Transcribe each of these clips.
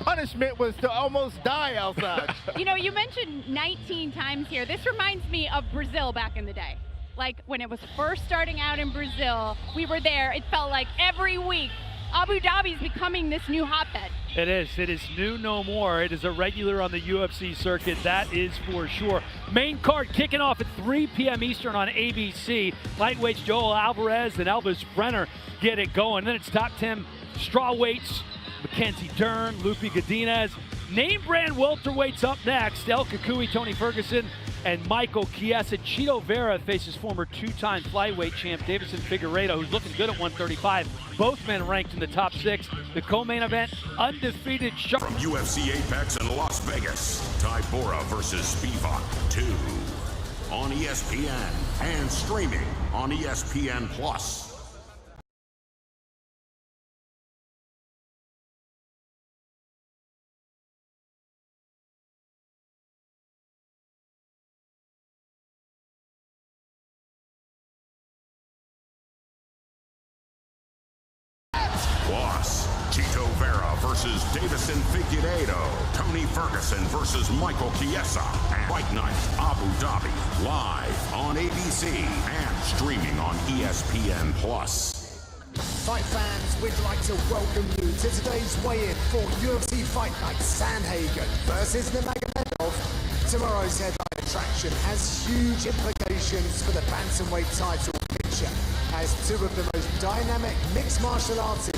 punishment was to almost die outside. You know, you mentioned 19 times here. This reminds me of Brazil back in the day. Like when it was first starting out in Brazil, we were there. It felt like every week. Abu Dhabi is becoming this new hotbed. It is. It is new no more. It is a regular on the UFC circuit, that is for sure. Main card kicking off at 3 p.m. Eastern on ABC. Lightweights Joel Alvarez and Elvis Brenner get it going. Then it's top 10 strawweights, Mackenzie Dern, Lupe Godinez. Name brand welterweights up next. El Kukui, Tony Ferguson, and Michael Chiesa. Chito Vera faces former two-time flyweight champ Davison Figueiredo, who's looking good at 135. Both men ranked in the top 6. The co-main event, undefeated. From UFC Apex in Las Vegas, Tybura versus Spivak 2 on ESPN and streaming on ESPN Plus. Plus, Chito Vera versus Davison Figueiredo, Tony Ferguson versus Michael Chiesa, and Fight Night Abu Dhabi, live on ABC and streaming on ESPN Plus. Fight fans, we'd like to welcome you to today's weigh-in for UFC Fight Night Sandhagen versus Nurmagomedov. Tomorrow's headline attraction has huge implications for the bantamweight title picture, as two of the most dynamic mixed martial artists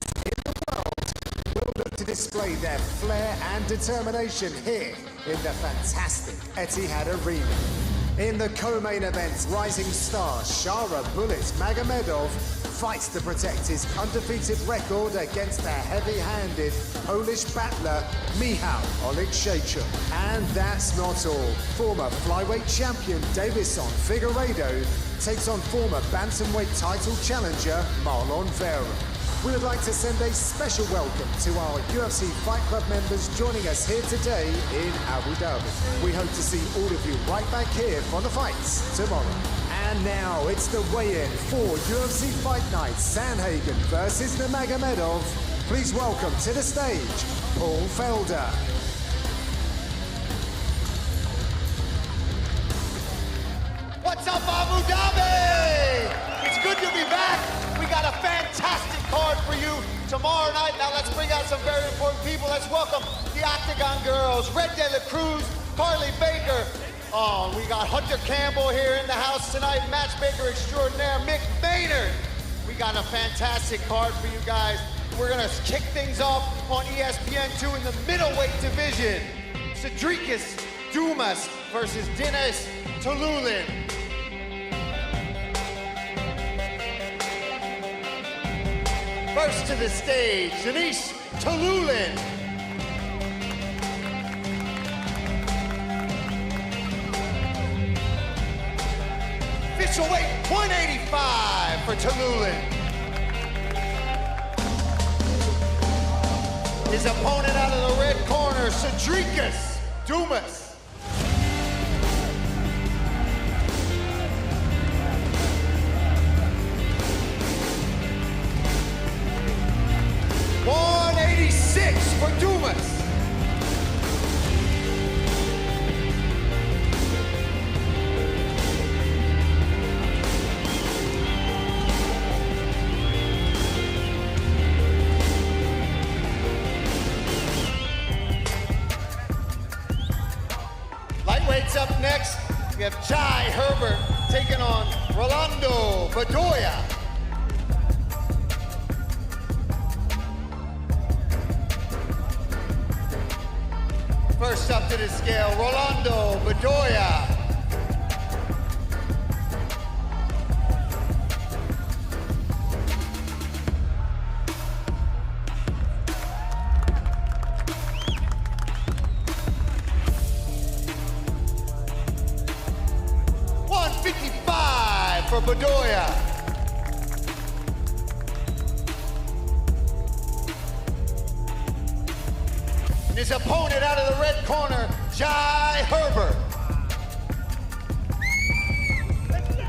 will look to display their flair and determination here in the fantastic Etihad Arena. In the co-main event, rising star Shara Bullet Magomedov fights to protect his undefeated record against the heavy-handed Polish battler Michał Oleksiejczuk. And that's not all. Former flyweight champion Davison Figueiredo takes on former bantamweight title challenger Marlon Vera. We would like to send a special welcome to our UFC Fight Club members joining us here today in Abu Dhabi. We hope to see all of you right back here for the fights tomorrow. And now it's the weigh-in for UFC Fight Night Sandhagen versus Nurmagomedov. Please welcome to the stage, Paul Felder. What's up, Abu Dhabi? It's good to be back. We got a fantastic card for you tomorrow night. Now let's bring out some very important people. Let's welcome the Octagon Girls, Red De La Cruz, Carly Baker. Oh, we got Hunter Campbell here in the house tonight, matchmaker extraordinaire, Mick Maynard. We got a fantastic card for you guys. We're gonna kick things off on ESPN2 in the middleweight division. Cedrikas Dumas versus Denis Tululin. First to the stage, Denis Tululin. Official weight 185 for Tululin. His opponent out of the red corner, Cedrikas Dumas. For Dumas. Lightweights up next, we have Jai Herbert taking on Rolando Bedoya. First up to the scale, Rolando Bedoya. $155 for Bedoya. His opponent out of the red corner, Jai Herbert. Let's go!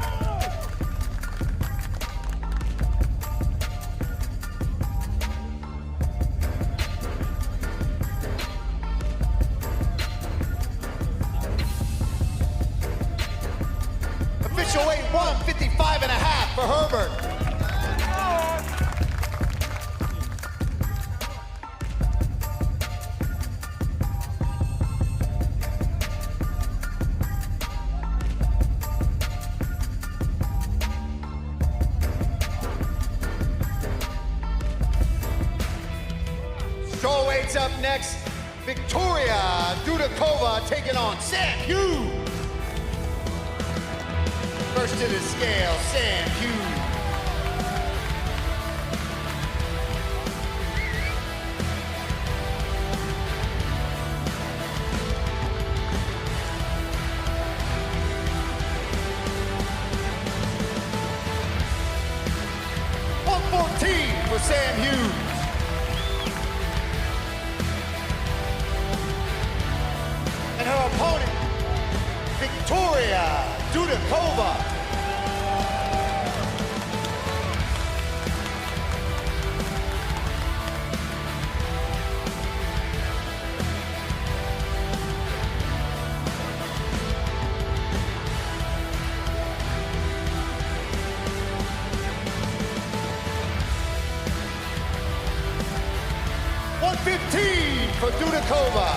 155 and a half for Herbert. Strawweights up next. Victoria Dudakova taking on Sam Hughes. First to the scale, Sam Hughes. $114 for Sam Hughes. And her opponent, Victoria Dudakova. $115 for Dudakova.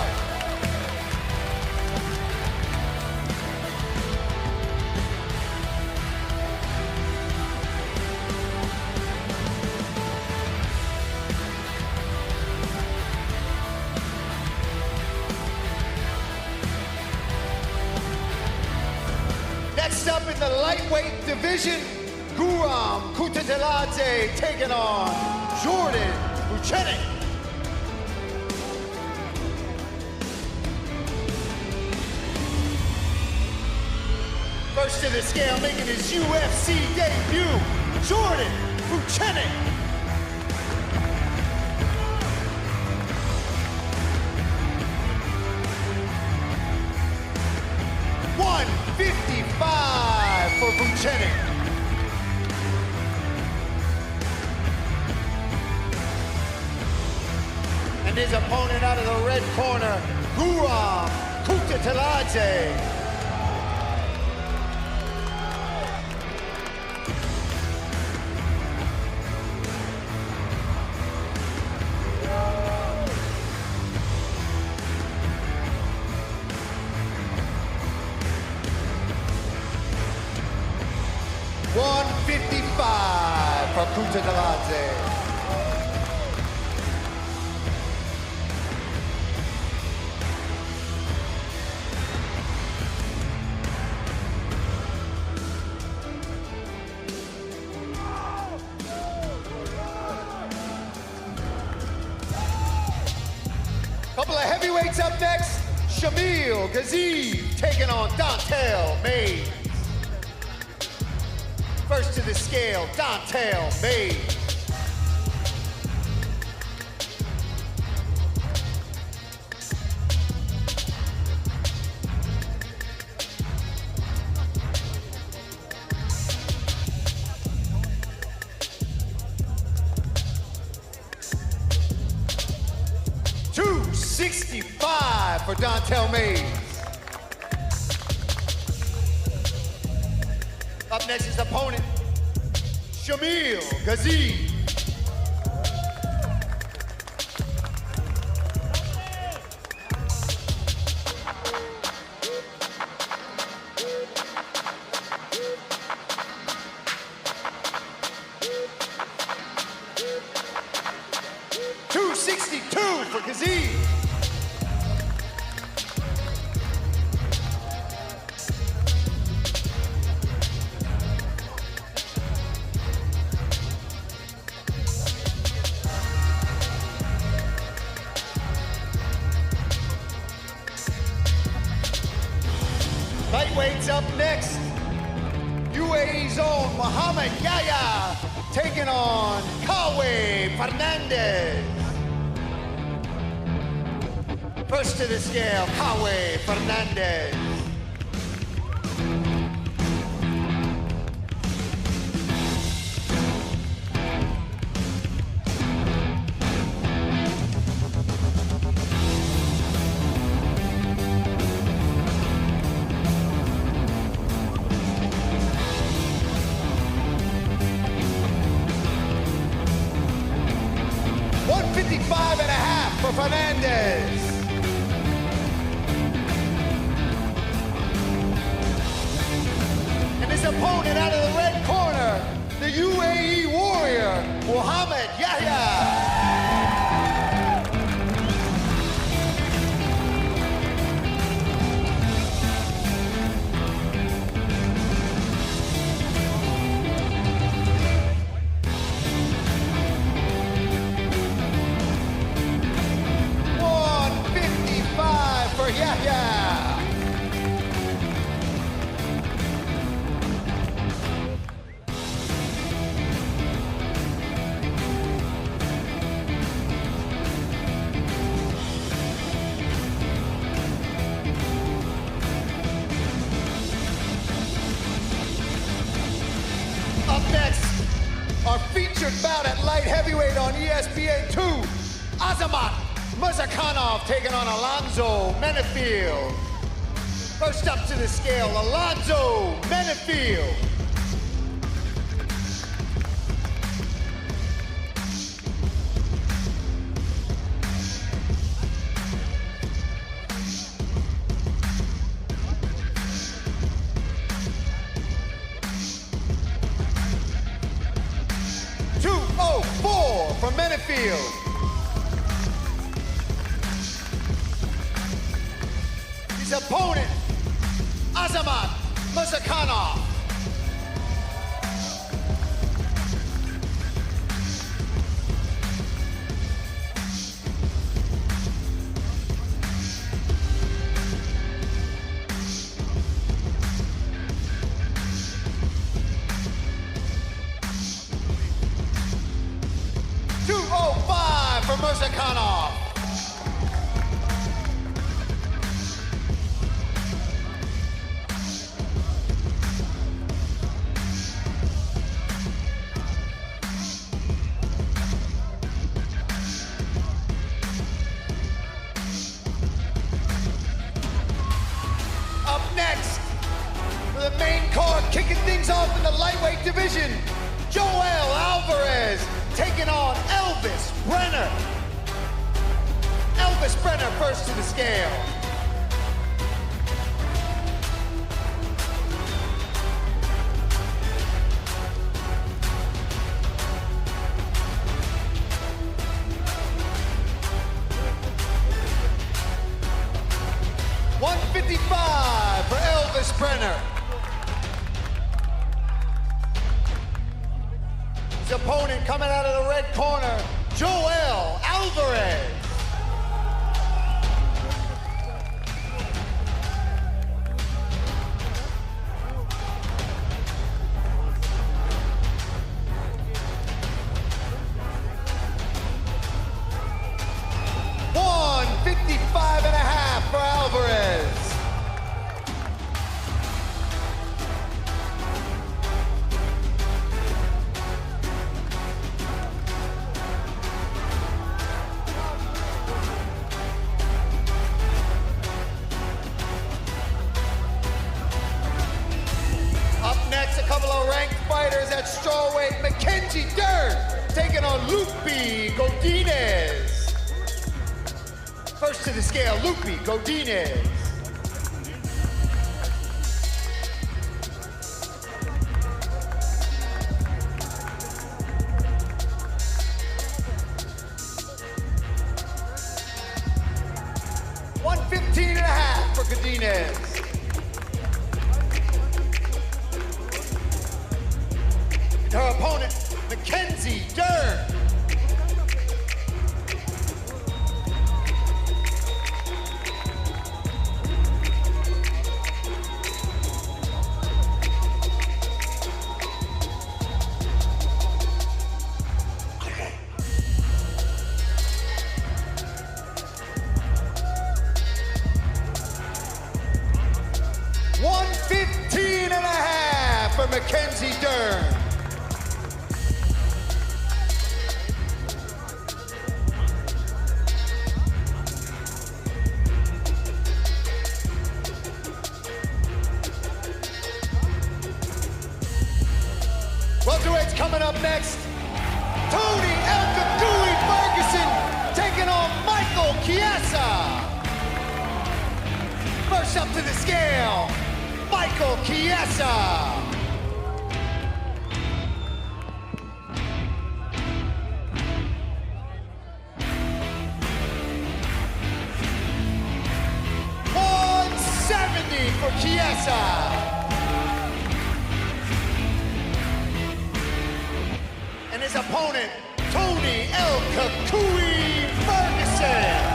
Next up in the lightweight division, Guram Kutateladze taking on Jordan Buchenik. First to the scale, making his UFC debut, Jordan Buchenik. $155 for Buchenik. And his opponent out of the red corner, Guram Kutateladze. $155 for Kutateladze. Couple of heavyweights up next. Shamil Gaziev taking on Dontel Mays. First to the scale, Dontel Mays. $265 for Dontel Mays. Up next is opponent, Shamil Gaziev. $262 for Gaziev. Lightweights up next. UAE's own Muhammad Yahya taking on Kawe Fernandez. First to the scale, Kawe Fernandez. Godinez. And his opponent out of the red corner, the UAE warrior, Muhammad Yahya. For Yahya. Up next, our featured bout at light heavyweight on ESPN2, Azamat Murzakanov taking on Alonzo Menefield. First up to the scale, Alonzo Menefield. .204 for Menefield. His opponent, Azamat Murzakanov. .205 for Murzakanov. Next, for the main card, kicking things off in the lightweight division, Joel Alvarez taking on Elvis Brenner. Elvis Brenner first to the scale. $155 for Elvis Brenner. His opponent coming out of the red corner, Joel Alvarez. $155.5 for Alvarez. Up next, a couple of ranked fighters at strawweight. Mackenzie Dern taking on Lupe Godinez. First to the scale, Lupe Godinez. $115.5 for Godinez. And her opponent, Mackenzie Dern. $115.5 for Mackenzie Dern. Welterweight's coming up next. Tony El Kadui Ferguson taking on Michael Chiesa. Chiesa. First up to the scale, Michael Chiesa. For Chiesa. And his opponent, Tony El Kakui Ferguson.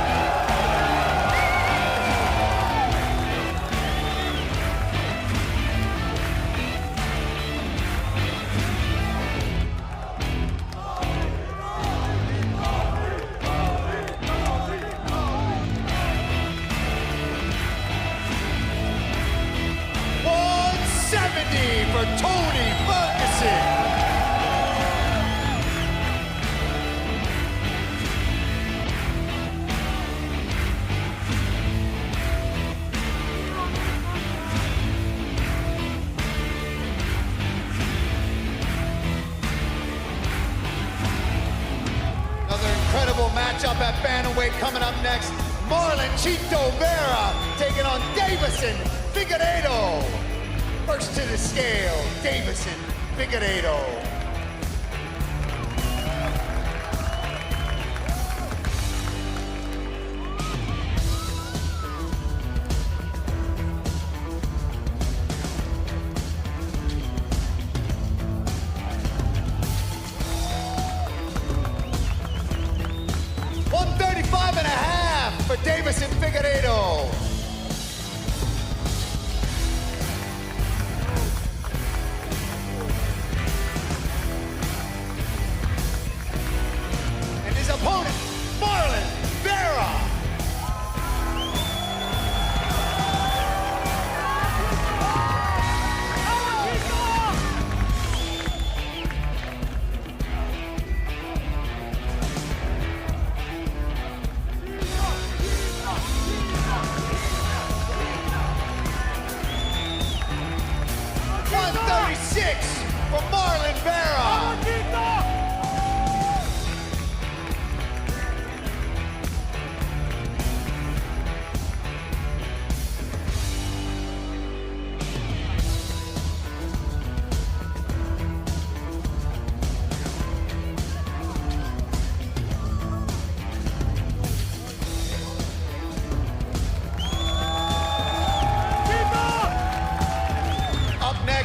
For Tony Ferguson. Another incredible matchup at bantamweight coming up next. Marlon Chito Vera taking on Davison Figueiredo. First to the scale, Davison Figueiredo. $135.5 for Davison Figueiredo. Opponent, Marlon Vera. $136 for Marlon Vera.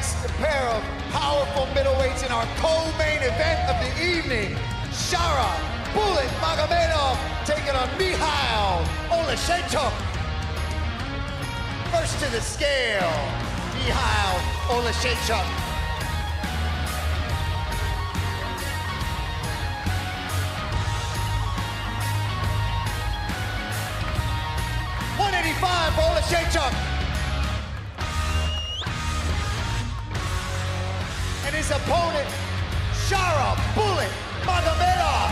A pair of powerful middleweights in our co-main event of the evening. Shara Bullet Magomedov taking on Mikhail Oleshchuk. First to the scale, Mikhail Oleshchuk. $185 for Oleshchuk. And his opponent, Shara Bullet Magomedov.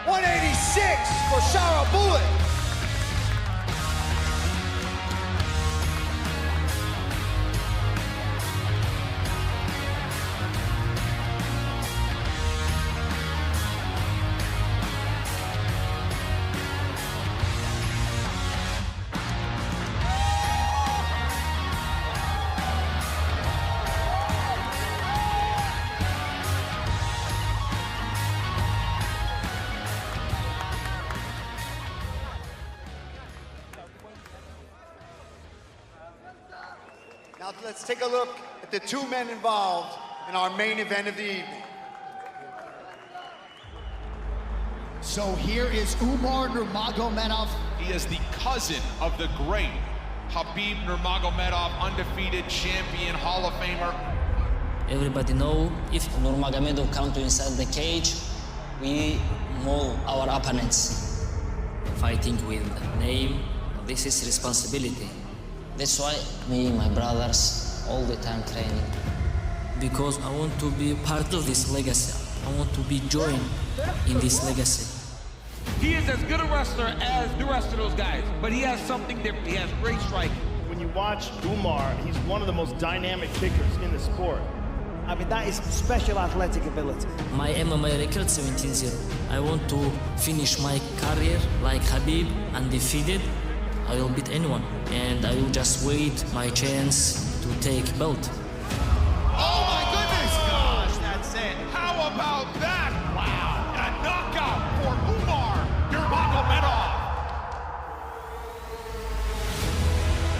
$186 for Shara Bullet. Now let's take a look at the two men involved in our main event of the evening. So here is Umar Nurmagomedov. He is the cousin of the great Habib Nurmagomedov, undefeated champion, Hall of Famer. Everybody know if Nurmagomedov come to inside the cage, we maul our opponents. Fighting with name, this is responsibility. That's why me and my brothers all the time training. Because I want to be part of this legacy. I want to be joined in this legacy. He is as good a wrestler as the rest of those guys, but he has something different. He has great striking. When you watch Umar, he's one of the most dynamic kickers in the sport. I mean, that is special athletic ability. My MMA record 17-0. I want to finish my career like Khabib, undefeated. I will beat anyone, and I will just wait my chance to take belt. Oh my goodness! Gosh, that's it. How about that? Wow. And a knockout for Umar Nurmagomedov.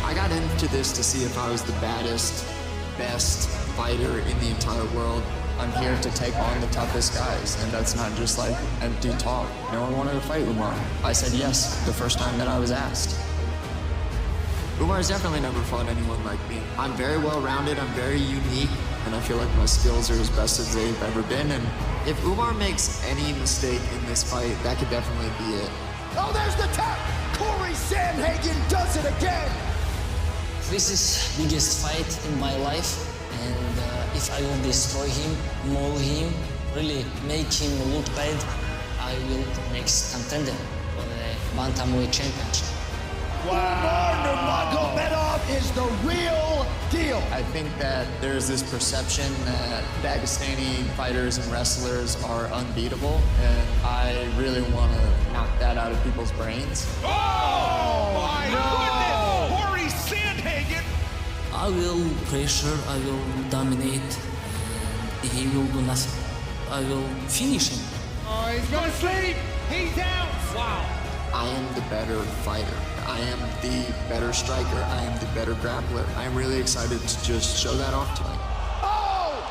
I got into this to see if I was the baddest, best fighter in the entire world. I'm here to take on the toughest guys, and that's not just like empty talk. No one wanted to fight Umar. I said yes the first time that I was asked. Umar's definitely never fought anyone like me. I'm very well-rounded, I'm very unique, and I feel like my skills are as best as they've ever been. And if Umar makes any mistake in this fight, that could definitely be it. Oh, there's the tap! Corey Sandhagen does it again! This is biggest fight in my life, and if I will destroy him, maul him, really make him look bad, I will next contender for the Bantamweight Championship. Umar Nurmagomedov is the real deal. I think that there's this perception that Dagestani fighters and wrestlers are unbeatable, and I really want to knock that out of people's brains. Oh my goodness! Corey Sandhagen! I will pressure, I will dominate, and he will do nothing. I will finish him. Oh, he's gonna sleep. He's out. Wow. I am the better fighter. I am the better striker. I am the better grappler. I'm really excited to just show that off tonight. Oh!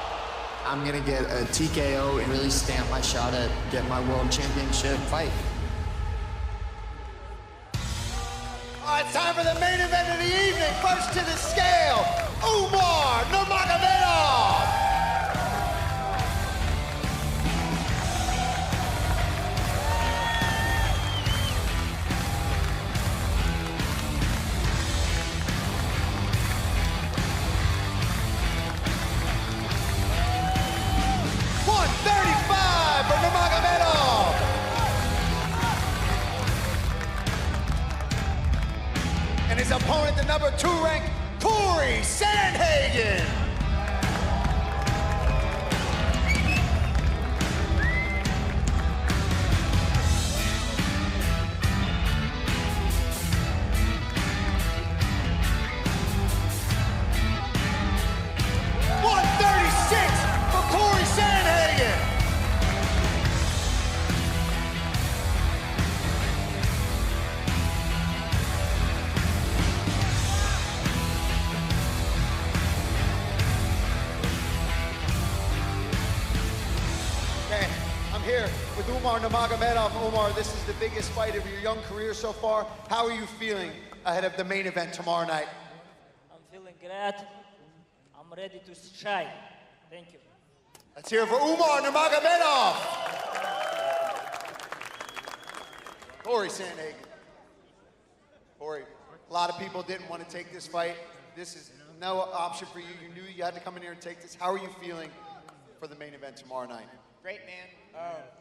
I'm gonna get a TKO and really stamp my shot at get my world championship fight. All right, time for the main event of the evening. First to the scale, Umar Nurmagomedov. For Nurmagomedov. And his opponent, the number 2 ranked Corey Sandhagen. For Corey Sandhagen. Okay, I'm here with Umar Nurmagomedov. Umar, this is the biggest fight of your young career so far. How are you feeling ahead of the main event tomorrow night? I'm feeling great. I'm ready to shine. Thank you. Let's hear it for Umar Nurmagomedov. Corey Sandhagen. Corey, a lot of people didn't want to take this fight. This is no option for you. You knew you had to come in here and take this. How are you feeling for the main event tomorrow night? Great, man.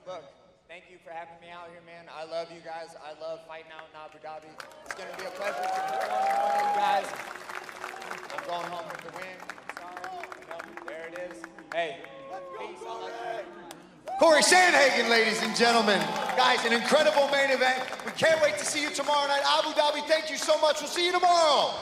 Look, thank you for having me out here, man. I love you guys. I love fighting out in Abu Dhabi. It's going to be a pleasure to perform in front of you guys. I'm going home with the win. Sorry. There it is. Hey, peace. I love you. Corey Sandhagen, ladies and gentlemen. Guys, an incredible main event. We can't wait to see you tomorrow night. Abu Dhabi, thank you so much. We'll see you tomorrow.